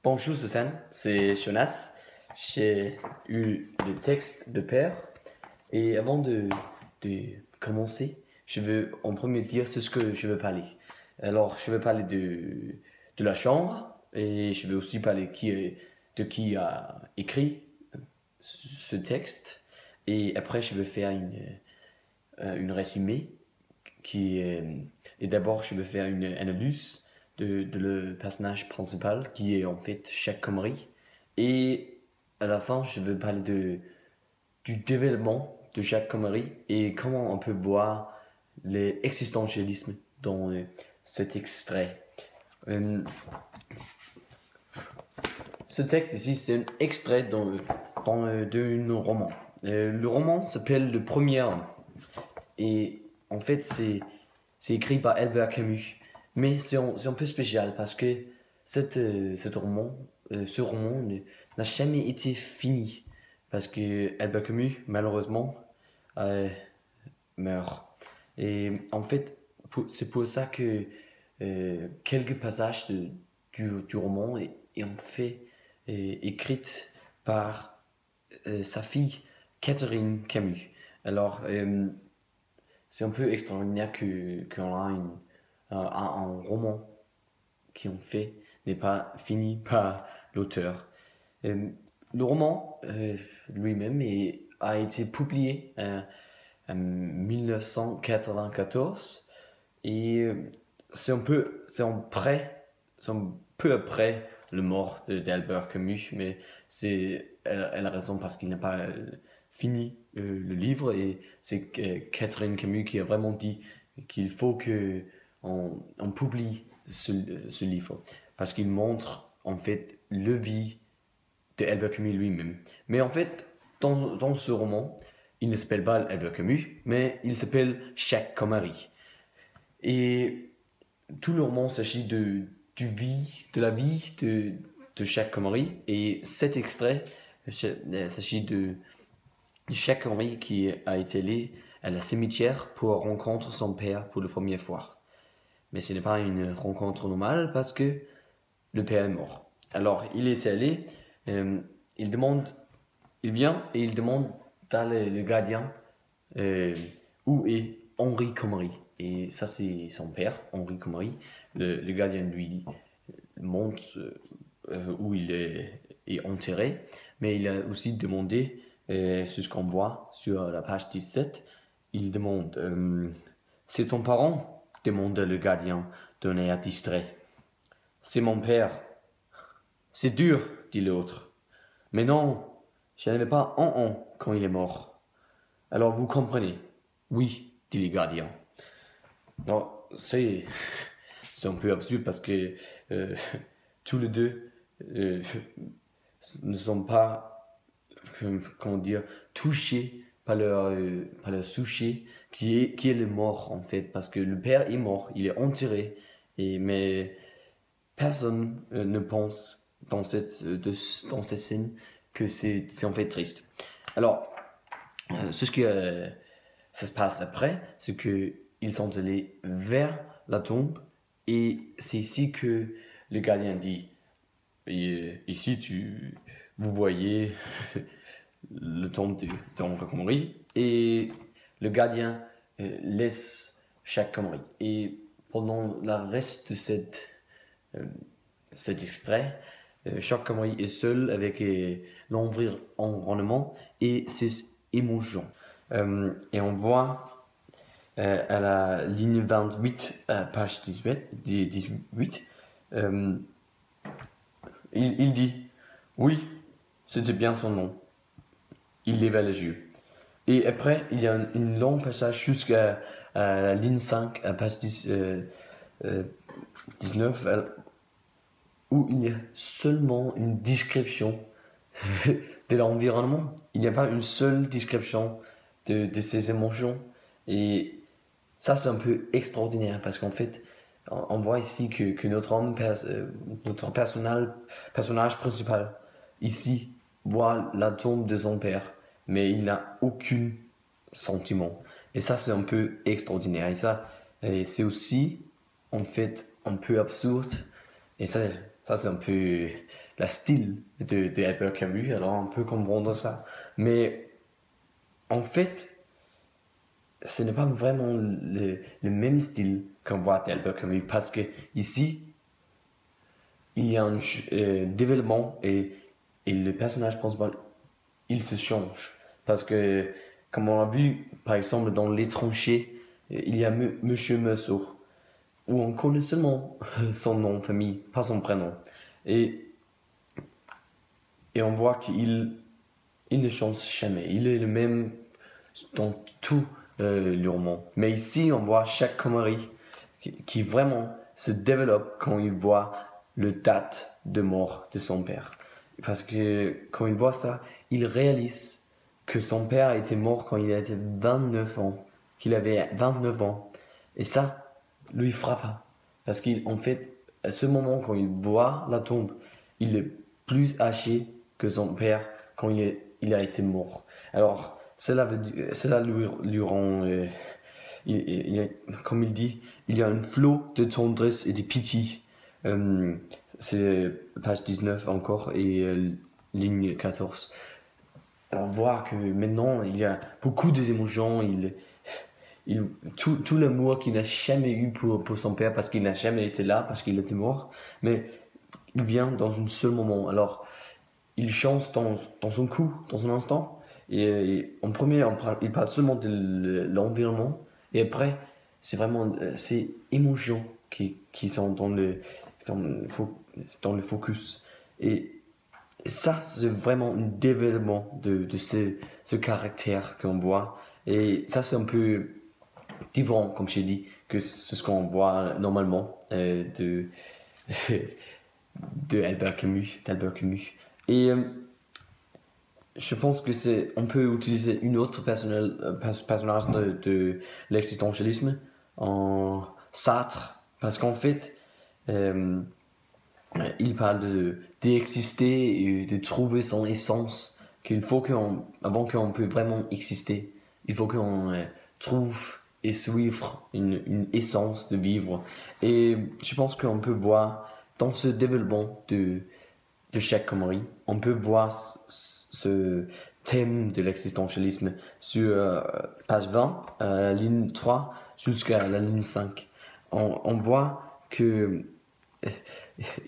Bonjour Suzanne, c'est Jonas. J'ai eu le texte de père et avant de commencer, je veux en premier dire ce que je veux parler. Alors, je veux parler de la chambre et je veux aussi parler de qui a écrit ce texte. Et après, je veux faire une résumé et d'abord, je vais faire une analyse de le personnage principal qui est en fait Jacques Comrie. Et à la fin, je vais parler du développement de Jacques Comrie et comment on peut voir l'existentialisme dans cet extrait. Euh, Ce texte ici, c'est un extrait d'un roman. Le roman s'appelle Le Premier Homme. Et en fait, c'est écrit par Albert Camus. Mais c'est un peu spécial parce que ce roman n'a jamais été fini. Parce que Albert Camus, malheureusement, euh, meurt. Et en fait, c'est pour ça que quelques passages du roman est en fait écrites par sa fille Catherine Camus. Alors, c'est un peu extraordinaire qu'on a un roman qui en fait n'est pas fini par l'auteur. Le roman lui-même a été publié en 1994 et c'est un peu après le mort d'Albert Camus, mais c'est elle a raison parce qu'il n'a pas fini le livre et c'est Catherine Camus qui a vraiment dit qu'il faut que on publie ce livre parce qu'il montre en fait le vie de Albert Camus lui-même. Mais en fait, dans ce roman, il ne s'appelle pas Albert Camus, mais il s'appelle Jacques Comrie. Et tout le roman s'agit de la vie de Jacques Comrie. Et cet extrait s'agit de Jacques Comrie qui a été allé à la cimetière pour rencontrer son père pour la première fois. Mais ce n'est pas une rencontre normale parce que le père est mort. Alors, il est allé, il demande, il vient et il demande à le gardien où est Henri Comrie. Et ça, c'est son père, Henri Comrie. Le gardien lui montre où est enterré, mais il a aussi demandé, c'est ce qu'on voit sur la page 17, il demande c'est ton parent demande le gardien d'un air distrait. C'est mon père. C'est dur, dit l'autre. Mais non, je n'avais pas un quand il est mort. Alors vous comprenez. Oui, dit le gardien. Non, c'est un peu absurde parce que euh, tous les deux euh, ne sont pas, comment dire, touchés par leur sujet qui est le mort en fait. Parce que le père est mort, il est enterré. Mais personne ne pense dans cette scène que c'est en fait triste. Alors, ce qui ça se passe après, c'est que ils sont allés vers la tombe et c'est ici que le gardien dit ici vous voyez le tombe d'Henri Comrie et le gardien laisse chaque Comrie et pendant le reste de cet extrait, chaque Comrie est seul avec l'environnement et ses émotions. Et on voit à la ligne 28, page 18, il dit oui, c'était bien son nom. Il leva les yeux. Et après, il y a une longue passage jusqu'à la ligne 5, à page 19, où il y a seulement une description de l'environnement. Il n'y a pas une seule description de ses émotions. Et ça, c'est un peu extraordinaire parce qu'en fait, on voit ici que notre personnage principal, ici, voit la tombe de son père, mais il n'a aucun sentiment. Et ça, c'est un peu extraordinaire. Et ça, c'est aussi, en fait, un peu absurde. Et ça Ça, c'est un peu la style de Albert Camus, alors on peut comprendre ça. Mais en fait, ce n'est pas vraiment le même style qu'on voit d'Albert Camus, parce que ici, il y a un développement et le personnage principal, il se change. Parce que, comme on l'a vu, par exemple, dans Les Tranchées, il y a Monsieur Meursault, où on connaît seulement son nom de famille, pas son prénom. Et, et on voit il ne change jamais. Il est le même dans tout le roman. Mais ici, on voit chaque Connery qui vraiment se développe quand il voit le date de mort de son père. Parce que quand il voit ça, il réalise que son père était mort quand il avait 29 ans. Qu'il avait 29 ans. Et ça, lui frappe. Parce qu'en fait, à ce moment, quand il voit la tombe, il est plus âgé que son père quand il a été mort. Alors, cela lui rend, comme il dit, il y a un flot de tendresse et de pitié. C'est page 19 encore et ligne 14. On voit que maintenant, il y a beaucoup d'émotions, tout l'amour qu'il n'a jamais eu pour son père parce qu'il n'a jamais été là, parce qu'il était mort, mais il vient dans un seul moment. Alors, il change dans son coup, dans un instant. Et en premier, il parle seulement de l'environnement. Et après, c'est vraiment ces émotions qui sont dans le focus. Et ça, c'est vraiment un développement de ce caractère qu'on voit. Et ça, c'est un peu différent, comme j'ai dit, que ce qu'on voit normalement de Albert Camus. Et je pense que on peut utiliser une autre personnage de l'existentialisme en Sartre, parce qu'en fait, il parle d'exister et de trouver son essence, qu'il faut avant qu'on peut vraiment exister, il faut qu'on trouve et suivre une essence de vivre. Et je pense qu'on peut voir dans ce développement de chaque Connery, on peut voir ce thème de l'existentialisme sur page 20, la ligne 3 jusqu'à la ligne 5. On voit que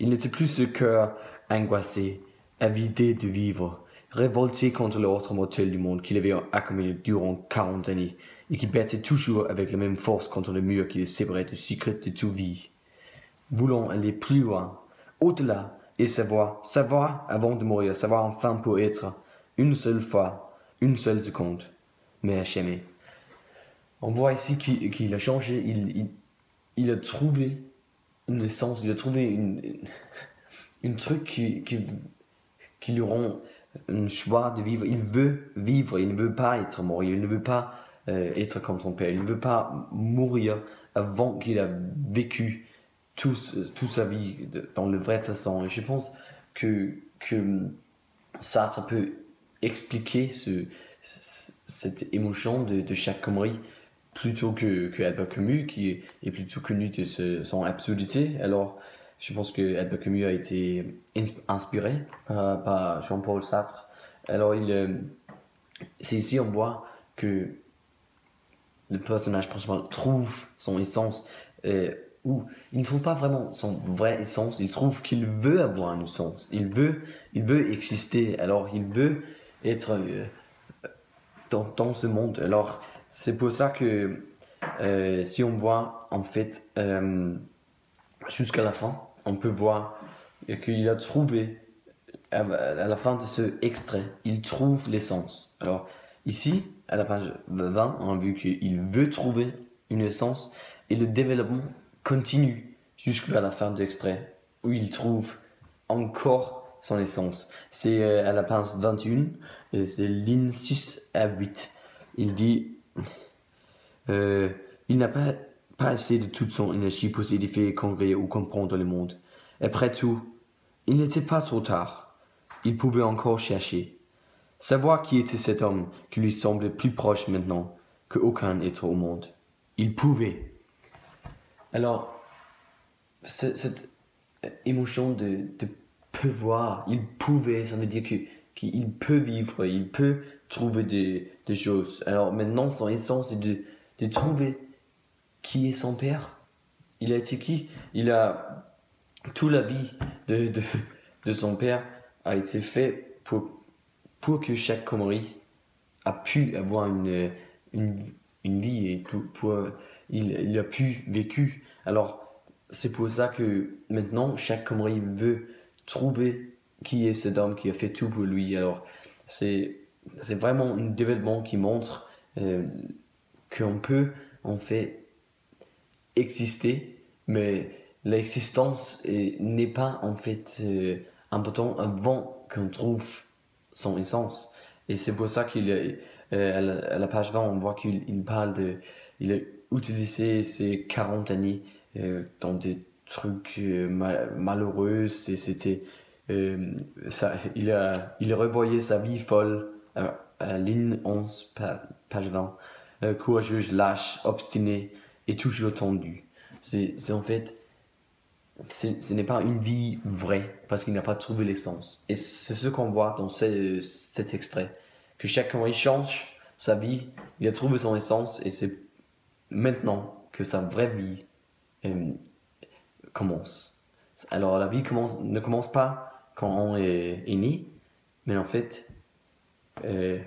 il n'était plus ce cœur angoissé, avidé de vivre, révolté contre l'ordre mortel du monde qu'il avait accumulé durant 40 années et qui battait toujours avec la même force contre le mur qui le séparait du secret de toute vie. Voulant aller plus loin, au-delà, et savoir avant de mourir, savoir enfin pour être une seule fois, une seule seconde, mais à jamais. On voit ici qu'il a changé, il a trouvé une essence, il a trouvé une truc qui lui rend un choix de vivre. Il veut vivre, il ne veut pas être mort, il ne veut pas être comme son père, il ne veut pas mourir avant qu'il a vécu toute sa vie dans la vraie façon. Et je pense que Sartre peut expliquer cette émotion de chaque Connery plutôt que Albert Camus, qui est plutôt connu de son absurdité. Alors, je pense que Albert Camus a été inspiré par Jean-Paul Sartre. Alors, c'est ici on voit que le personnage principal trouve son essence, ou il ne trouve pas vraiment son vrai essence, il trouve qu'il veut avoir une essence, il veut exister, alors il veut être dans ce monde. Alors, c'est pour ça que si on voit en fait jusqu'à la fin, on peut voir qu'il a trouvé à la fin de ce extrait, il trouve l'essence. Alors ici, à la page 20, on a vu qu'il veut trouver une essence et le développement continue jusqu'à la fin de l'extrait où il trouve encore son essence. C'est à la page 21, c'est ligne 6 à 8. Il dit il n'a pas assez de toute son énergie pour s'édifier, congréer ou comprendre le monde. Après tout, il n'était pas trop tard. Il pouvait encore chercher. Savoir qui était cet homme qui lui semblait plus proche maintenant qu'aucun être au monde. Il pouvait. Alors, cette émotion de pouvoir. Il pouvait, ça veut dire qu'il peut vivre, il peut trouver des choses. Alors maintenant, son essence est de trouver qui est son père. Il a été qui? Il a toute la vie de son père a été fait pour que chaque Khomri a pu avoir une, une vie et il a pu vécu. Alors, c'est pour ça que maintenant, chaque Khomri veut trouver qui est cet homme qui a fait tout pour lui. Alors, c'est, c'est vraiment un développement qui montre qu'on peut, en fait, exister, mais l'existence n'est pas, en fait, important avant qu'on trouve son essence. Et c'est pour ça à la page 20, on voit qu'il parle il a utilisé ses 40 années dans des trucs malheureux. Il a revoyé sa vie folle à ligne 11, page 20. Courageuse, lâche, obstiné et toujours tendu. C'est en fait, ce n'est pas une vie vraie parce qu'il n'a pas trouvé l'essence. Et c'est ce qu'on voit dans cet extrait. Que chacun il change sa vie, il a trouvé son essence et c'est maintenant que sa vraie vie euh, commence. Alors la vie ne commence pas quand on est né, mais en fait, euh,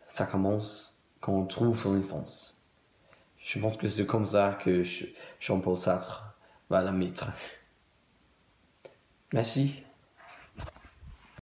ça commence quand on trouve son essence. Je pense que c'est comme ça que Jean-Paul Sartre va la mettre. Merci.